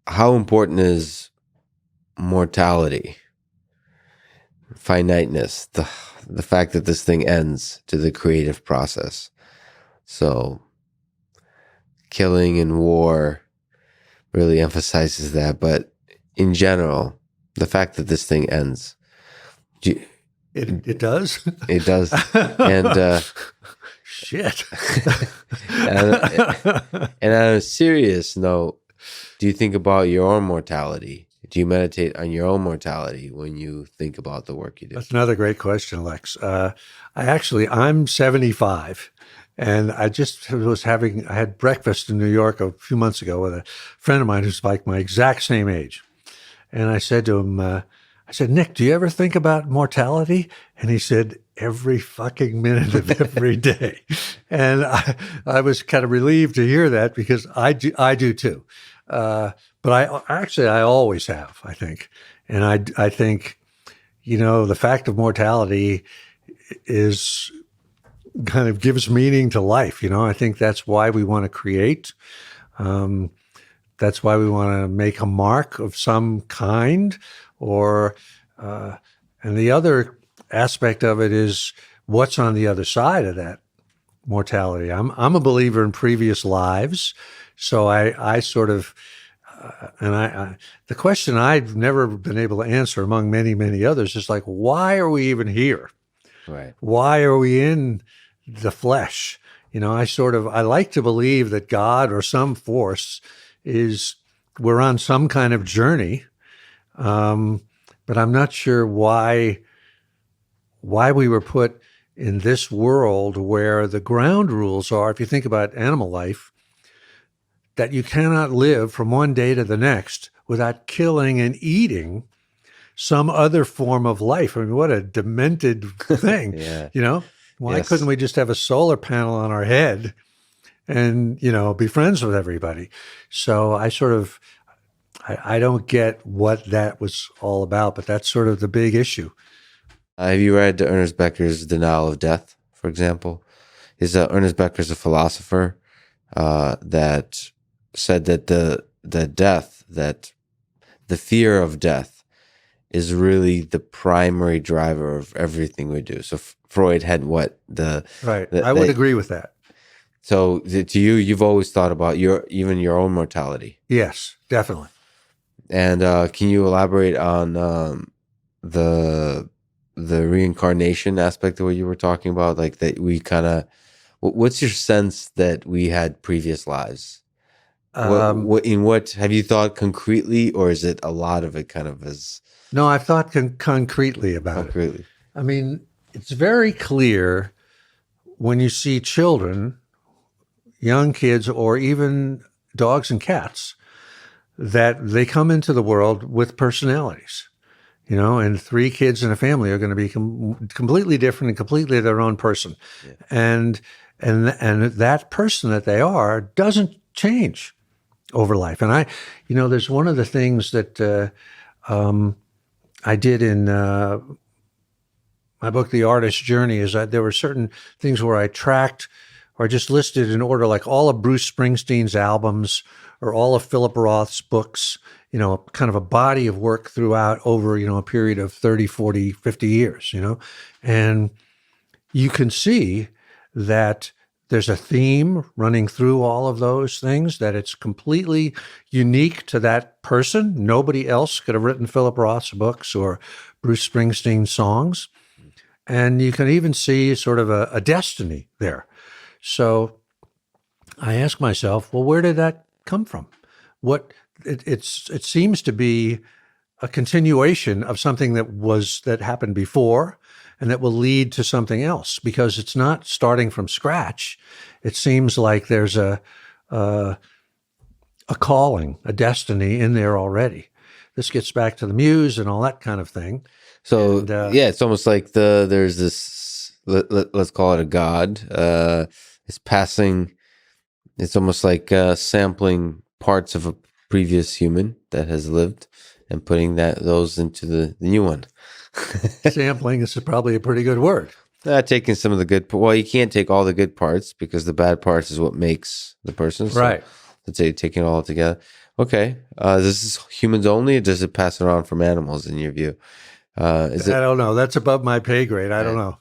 how important is mortality, finiteness, the fact that this thing ends to the creative process? So killing and war really emphasizes that, but in general, the fact that this thing ends. It does? It does. And shit. and on a serious note, do you think about your own mortality? Do you meditate on your own mortality when you think about the work you do? That's another great question, Lex. I'm 75, and I had breakfast in New York a few months ago with a friend of mine who's like my exact same age. And I said to him, I said, Nick, do you ever think about mortality? And he said, every fucking minute of every day. And I was kind of relieved to hear that, because I do too. But I always have, I think. And I think, the fact of mortality is kind of gives meaning to life. I think that's why we want to create. That's why we want to make a mark of some kind, and the other aspect of it is what's on the other side of that mortality. I'm a believer in previous lives, so I sort of, the question I've never been able to answer among many, many others is like, why are we even here? Right. Why are we in the flesh? I like to believe that God or some force we're on some kind of journey, but I'm not sure why we were put in this world where the ground rules are, if you think about animal life, that you cannot live from one day to the next without killing and eating some other form of life. I mean, what a demented thing. Yeah. Why couldn't we just have a solar panel on our head and, be friends with everybody? So I don't get what that was all about, but that's sort of the big issue. Have you read Ernest Becker's Denial of Death, for example? Ernest Becker's a philosopher that said that the fear of death is really the primary driver of everything we do. So Freud had I would agree with that. So to you've always thought about even your own mortality. Yes, definitely. And can you elaborate on the reincarnation aspect of what you were talking about? Like that we kind of, what's your sense that we had previous lives? What have you thought concretely, or is it a lot of it kind of as? No, I've thought concretely about it. I mean, it's very clear when you see children, young kids, or even dogs and cats, that they come into the world with personalities, and 3 kids in a family are going to be completely different and completely their own person. Yeah. And that person that they are doesn't change over life. And there's one of the things that I did in my book, The Artist's Journey, is that there were certain things where I tracked or just listed in order, like all of Bruce Springsteen's albums or all of Philip Roth's books, kind of a body of work throughout over, a period of 30, 40, 50 years, and you can see that there's a theme running through all of those things, that it's completely unique to that person. Nobody else could have written Philip Roth's books or Bruce Springsteen's songs. And you can even see sort of a destiny there. So I ask myself, well, where did that come from? It seems to be a continuation of something that happened before, and that will lead to something else, because it's not starting from scratch. It seems like there's a calling, a destiny in there already. This gets back to the muse and all that kind of thing. So it's almost like there's this, let's call it a god. It's passing. It's almost like sampling parts of a previous human that has lived and putting those into the new one. Sampling is probably a pretty good word. Taking some of the good. Well, you can't take all the good parts, because the bad parts is what makes the person. So Right. let's say taking it all together. Okay, this is humans only, or does it pass it on from animals in your view? Is I it don't know. That's above my pay grade. I don't right? know.